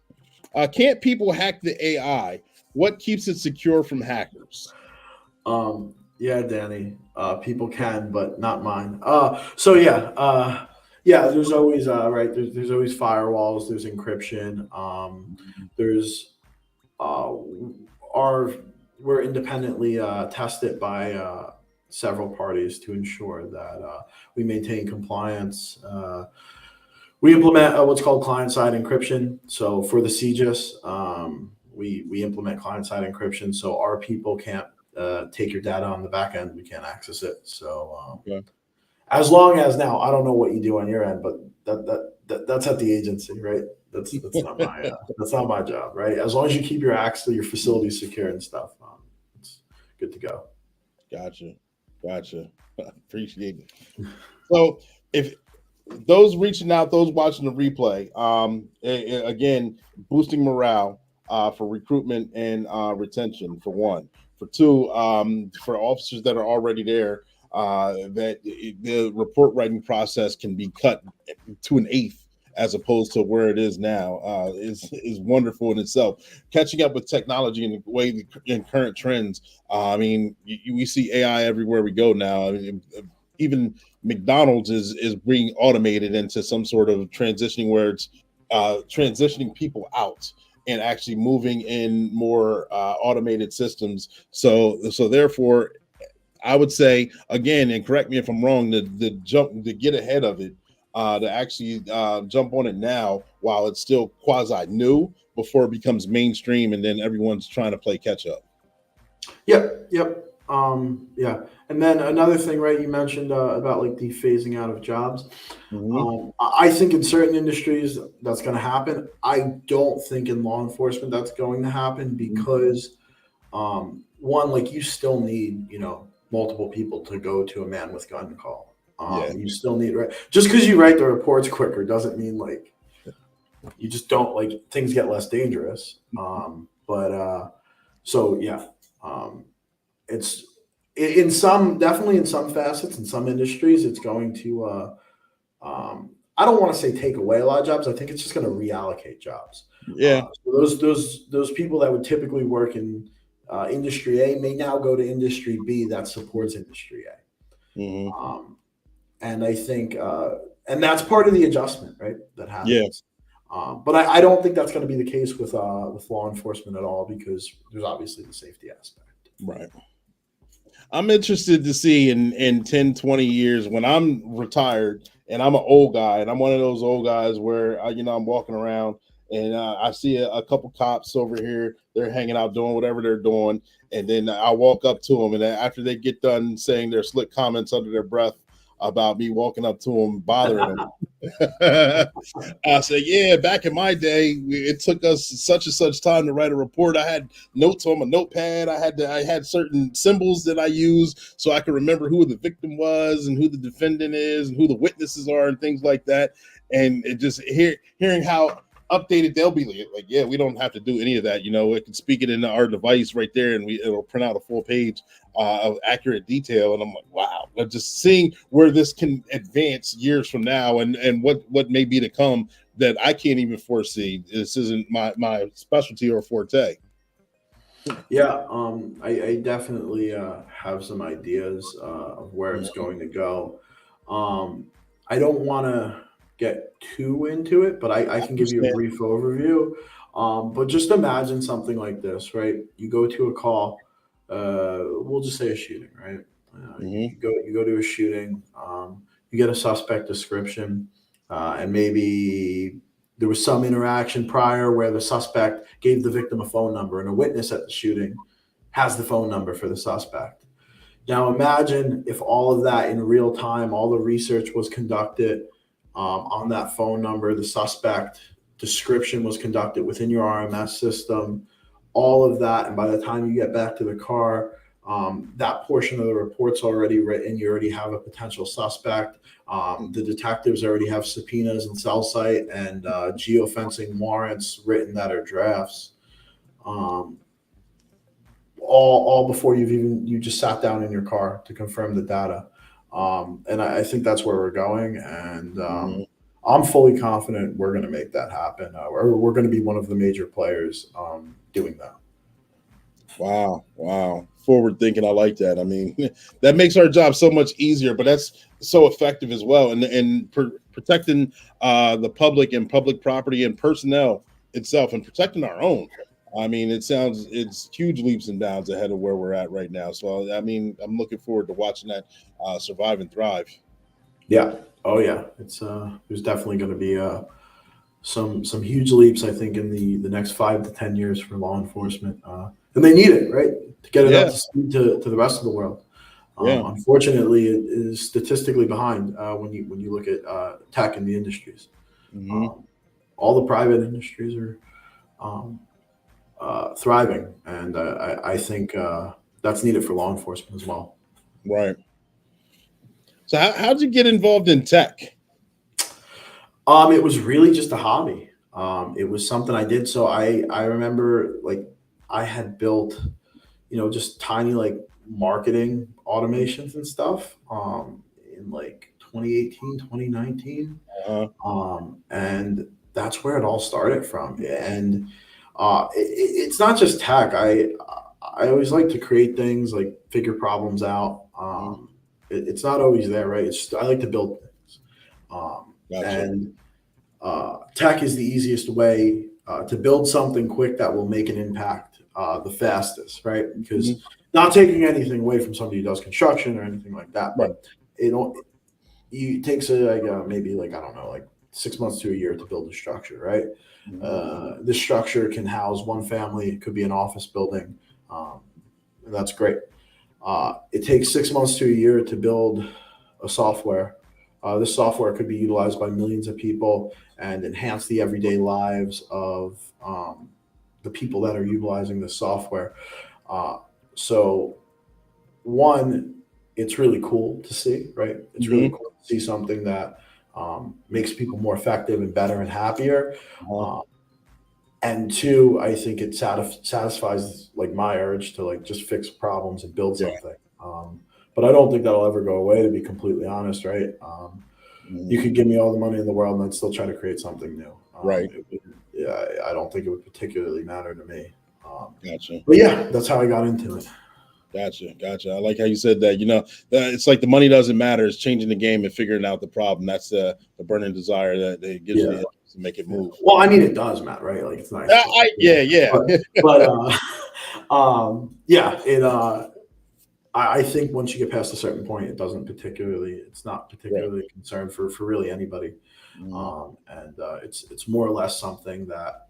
Can't people hack the AI? What keeps it secure from hackers? Yeah, Danny. People can, but not mine. There's always There's always firewalls. There's encryption. We're independently tested by several parties to ensure that we maintain compliance. We implement what's called client-side encryption. So for the CGIS, we implement client-side encryption, so our people can't take your data on the back end. We can't access it. So as long as, now I don't know what you do on your end, but that's at the agency, right? That's not my that's not my job, right? As long as you keep your access to your facilities secure and stuff, it's good to go. Gotcha. Appreciate it. So if those reaching out, those watching the replay, again, boosting morale for recruitment and retention, for one. For two, for officers that are already there, that the report writing process can be cut to an eighth as opposed to where it is now is wonderful in itself. Catching up with technology and the way in current trends. I mean, we see AI everywhere we go now. I mean, even McDonald's is being automated into some sort of transitioning where it's transitioning people out and actually moving in more automated systems. So therefore, I would say again, and correct me if I'm wrong, the jump to get ahead of it, to actually jump on it now while it's still quasi new before it becomes mainstream, and then everyone's trying to play catch up. Yep. Yeah. And then another thing, right? You mentioned about like the phasing out of jobs. I think in certain industries that's going to happen. I don't think in law enforcement that's going to happen because, one, like you still need, multiple people to go to a man with gun call. You still need, right? Just because you write the reports quicker doesn't mean like you just don't like things get less dangerous. So yeah, it's in some definitely in some facets in some industries it's going to I don't want to say take away a lot of jobs. I think it's just going to reallocate jobs. So those people that would typically work in industry A may now go to industry B that supports industry A. And I think and that's part of the adjustment, right? That happens. But I don't think that's going to be the case with law enforcement at all because there's obviously the safety aspect. Right. I'm interested to see in 10, 20 years when I'm retired and I'm an old guy and I'm one of those old guys where, I'm walking around and I see a couple cops over here. They're hanging out doing whatever they're doing. And then I walk up to them. And then after they get done saying their slick comments under their breath about me walking up to them, bothering them, I say, yeah, back in my day, it took us such and such time to write a report. I had notes on my notepad. I had certain symbols that I used so I could remember who the victim was and who the defendant is and who the witnesses are and things like that. And it just hearing how updated they'll be like, yeah, we don't have to do any of that. It can speak it into our device right there and it'll print out a full page of accurate detail. And I'm like, wow, but just seeing where this can advance years from now and what may be to come that I can't even foresee. This isn't my specialty or forte. Yeah, I definitely have some ideas of where it's going to go. I don't want to get too into it, but I can give you a brief overview. But just imagine something like this, right? You go to a call, we'll just say a shooting, right? You go to a shooting, you get a suspect description, and maybe there was some interaction prior where the suspect gave the victim a phone number and a witness at the shooting has the phone number for the suspect. Now imagine if all of that in real time, all the research was conducted on that phone number, the suspect description was conducted within your RMS system, all of that. And by the time you get back to the car, that portion of the report's already written. You already have a potential suspect. The detectives already have subpoenas and cell site and geofencing warrants written that are drafts. All before you just sat down in your car to confirm the data. And I think that's where we're going. And I'm fully confident we're going to make that happen. We're going to be one of the major players doing that. Wow. Forward thinking. I like that. I mean, that makes our job so much easier, but that's so effective as well. And protecting the public and public property and personnel itself and protecting our own. I mean, it's huge leaps and bounds ahead of where we're at right now. So, I mean, I'm looking forward to watching that survive and thrive. Yeah. Oh yeah. It's there's definitely going to be some huge leaps, I think, in the next 5 to 10 years for law enforcement. And they need it, right, to get it up to speed to the rest of the world. Unfortunately, it is statistically behind when you look at tech in the industries. All the private industries are thriving, and I think that's needed for law enforcement as well. Right. So how'd you get involved in tech? It was really just a hobby. It was something I did. So I remember like I had built, just tiny like marketing automations and stuff in like 2018, 2019. Uh-huh. And that's where it all started from. And it's not just tech. I always like to create things, like figure problems out. It's not always there, right? It's just, I like to build things. Gotcha. And tech is the easiest way to build something quick that will make an impact the fastest, right? Because not taking anything away from somebody who does construction or anything like that, but it takes maybe like, I don't know, like 6 months to a year to build a structure, right? This structure can house one family. It could be an office building. And that's great. It takes 6 months to a year to build a software. This software could be utilized by millions of people and enhance the everyday lives of the people that are utilizing the software. So one, it's really cool to see, right? It's really cool to see something that makes people more effective and better and happier. And two, I think it satisfies like my urge to like just fix problems and build something. But I don't think that'll ever go away, to be completely honest, right? You could give me all the money in the world and I'd still try to create something new. Right. I don't think it would particularly matter to me. Gotcha. But yeah, that's how I got into it. Gotcha. I like how you said that. It's like the money doesn't matter. It's changing the game and figuring out the problem. That's the burning desire that it gives you to make it move. Well, I mean, it does matter, right? Like it's nice. I think once you get past a certain point, it's not particularly concerned for really anybody. It's more or less something that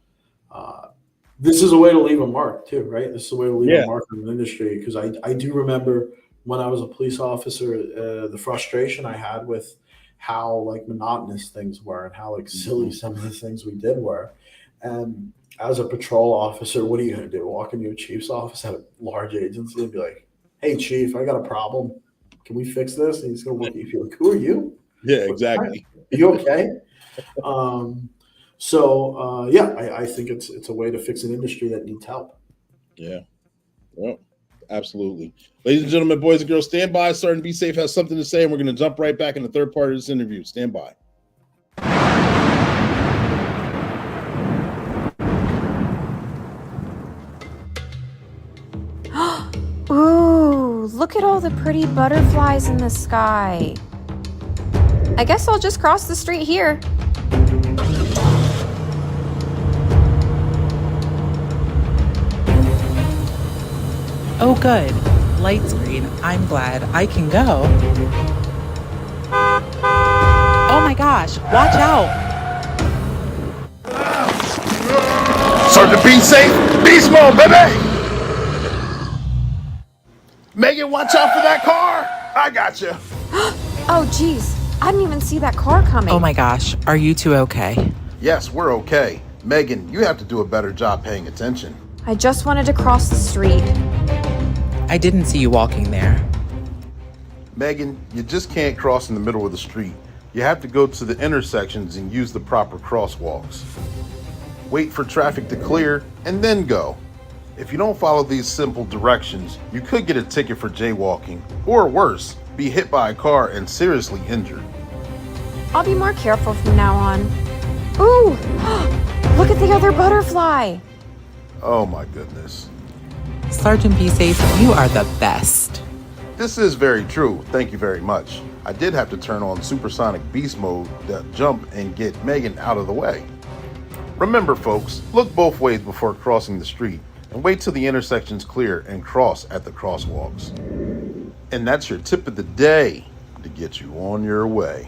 this is a way to leave a mark too, right? This is a way to leave a mark in the industry, because I do remember when I was a police officer, the frustration I had with how like monotonous things were and how like silly some of the things we did were. And as a patrol officer, what are you going to do? Walk into a chief's office at a large agency and be like, "Hey, chief, I got a problem. Can we fix this?" And he's going to look at you and be like, "Who are you?" Yeah, exactly. Are you okay? I think it's a way to fix an industry that needs help. Yeah. Well, absolutely. Ladies and gentlemen, boys and girls, stand by. Sergeant Be Safe has something to say, and we're going to jump right back in the third part of this interview. Stand by. Ooh, look at all the pretty butterflies in the sky. I guess I'll just cross the street here. Oh, good. Light's green. I'm glad I can go. Oh my gosh, watch out. Sergeant Be Safe, Beast Mode, baby! Megan, watch out for that car! I got you. Oh, geez. I didn't even see that car coming. Oh my gosh, are you two okay? Yes, we're okay. Megan, you have to do a better job paying attention. I just wanted to cross the street. I didn't see you walking there. Megan, you just can't cross in the middle of the street. You have to go to the intersections and use the proper crosswalks. Wait for traffic to clear and then go. If you don't follow these simple directions, you could get a ticket for jaywalking, or worse, be hit by a car and seriously injured. I'll be more careful from now on. Ooh! Look at the other butterfly! Oh my goodness. Sergeant Be Safe, you are the best. This is very true. Thank you very much. I did have to turn on supersonic beast mode to jump and get Megan out of the way. Remember, folks, look both ways before crossing the street and wait till the intersection's clear and cross at the crosswalks. And that's your tip of the day to get you on your way.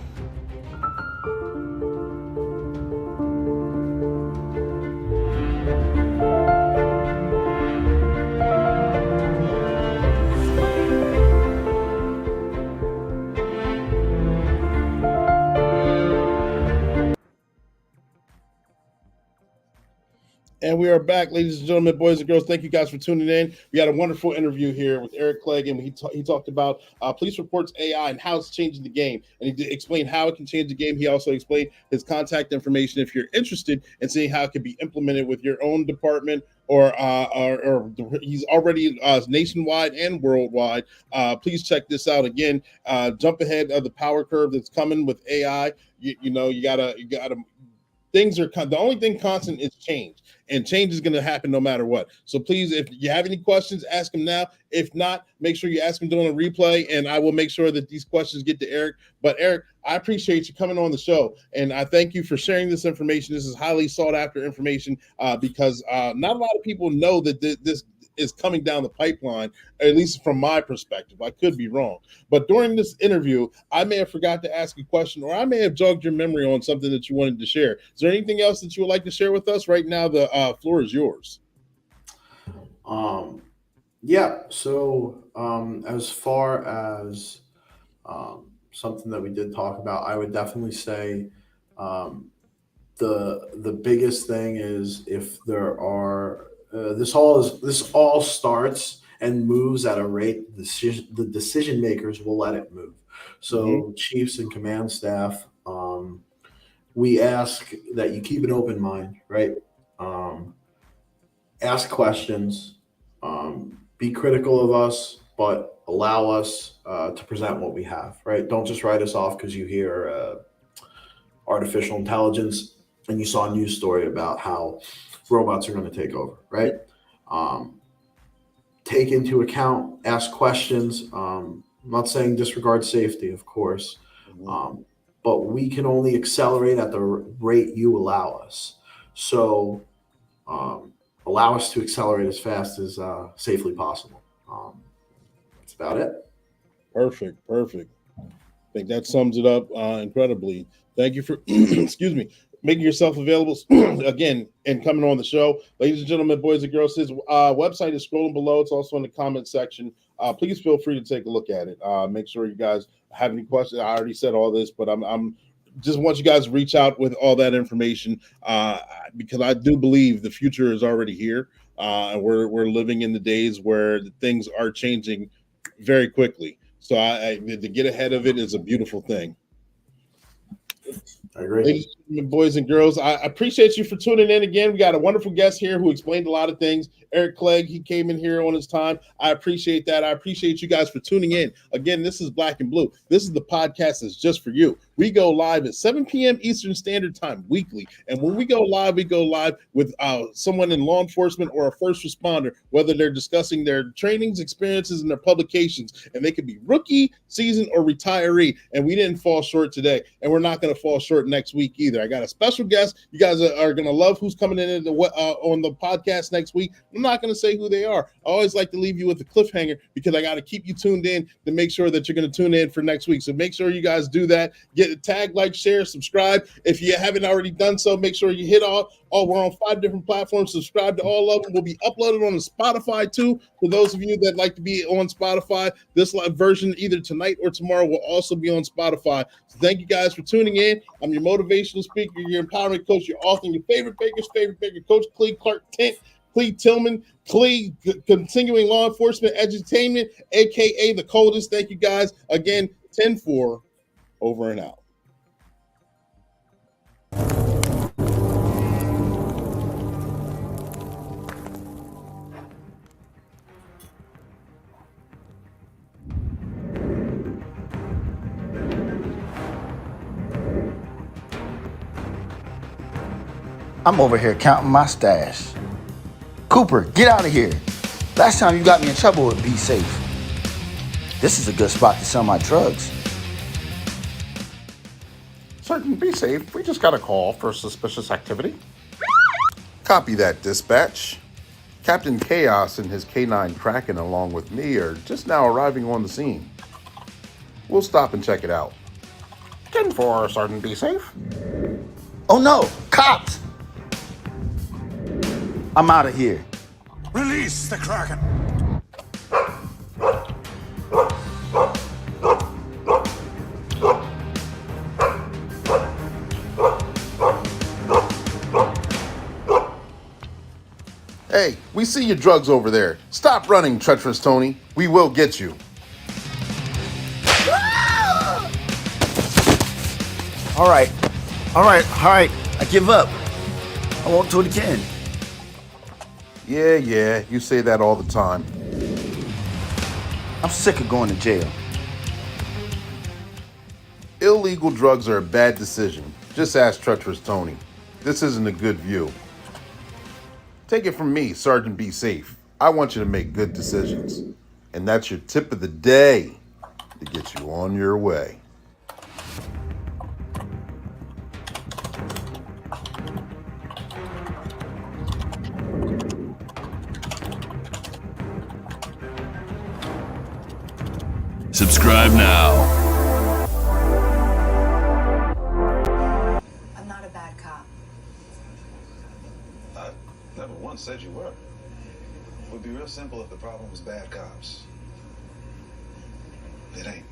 And we are back, ladies and gentlemen, boys and girls. Thank you guys for tuning in. We had a wonderful interview here with Eric Clague, and he talked about Policereports.ai and how it's changing the game. And he did explain how it can change the game. He also explained his contact information if you're interested in seeing how it can be implemented with your own department or he's already nationwide and worldwide. Please check this out again. Jump ahead of the power curve that's coming with AI. You gotta. Things are the only thing constant is change, and change is going to happen no matter what. So please, if you have any questions, ask them now. If not, make sure you ask them during a replay, and I will make sure that these questions get to Eric. But Eric, I appreciate you coming on the show, and I thank you for sharing this information. This is highly sought after information because not a lot of people know that this is coming down the pipeline, at least from my perspective. I could be wrong. But during this interview, I may have forgot to ask a question, or I may have jogged your memory on something that you wanted to share. Is there anything else that you would like to share with us? Right now, the floor is yours. Yeah. So as far as something that we did talk about, I would definitely say the biggest thing is if there are this all starts and moves at a rate the decision makers will let it move. So chiefs and command staff, we ask that you keep an open mind, right? Ask questions, be critical of us, but allow us to present what we have, right? Don't just write us off because you hear artificial intelligence and you saw a news story about how robots are going to take over, right? Take into account, ask questions. I'm not saying disregard safety, of course, but we can only accelerate at the rate you allow us. So allow us to accelerate as fast as safely possible. That's about it. Perfect. I think that sums it up incredibly. Thank you for, excuse me, making yourself available again and coming on the show. Ladies and gentlemen, boys and girls, his website is scrolling below. It's also in the comment section. Please feel free to take a look at it. Make sure you guys have any questions. I already said all this, but I'm just want you guys to reach out with all that information because I do believe the future is already here. And we're living in the days where things are changing very quickly. So to get ahead of it is a beautiful thing. I agree. Ladies and gentlemen, boys and girls, I appreciate you for tuning in again. We got a wonderful guest here who explained a lot of things. Eric Clague, he came in here on his time. I appreciate that. I appreciate you guys for tuning in. Again, this is Black and Blue. This is the podcast that's just for you. We go live at 7 p.m. Eastern Standard Time weekly. And when we go live with someone in law enforcement or a first responder, whether they're discussing their trainings, experiences, and their publications. And they could be rookie, seasoned, or retiree. And we didn't fall short today. And we're not going to fall short next week either. I got a special guest. You guys are going to love who's coming in on the podcast next week. I'm not going to say who they are. I always like to leave you with a cliffhanger because I got to keep you tuned in to make sure that you're going to tune in for next week. So make sure you guys do that. Get a tag, like, share, subscribe. If you haven't already done so, make sure you hit all. We're on 5 different platforms. Subscribe to all of them. We'll be uploaded on the Spotify too. For those of you that like to be on Spotify, this live version either tonight or tomorrow will also be on Spotify. So thank you guys for tuning in. I'm your motivational speaker, your empowerment coach, your author, your favorite baker, Coach Clague Clark Tent, Clague Tillman, Clague Continuing Law Enforcement Edutainment, aka the coldest. Thank you guys again. 10-4, over and out. I'm over here counting my stash. Cooper, get out of here. Last time you got me in trouble with Be Safe. This is a good spot to sell my drugs. Certain Be Safe, we just got a call for suspicious activity. Copy that, dispatch. Captain Chaos and his K9 Kraken along with me are just now arriving on the scene. We'll stop and check it out. 10-4, Sergeant Be Safe. Oh no, cops! I'm out of here. Release the Kraken. Hey, we see your drugs over there. Stop running, treacherous Tony. We will get you. All right. I give up. I won't do it again. Yeah, you say that all the time. I'm sick of going to jail. Illegal drugs are a bad decision. Just ask treacherous Tony. This isn't a good view. Take it from me, Sergeant Be Safe. I want you to make good decisions. And that's your tip of the day to get you on your way. Subscribe now. I'm not a bad cop. I never once said you were. It would be real simple if the problem was bad cops. It ain't.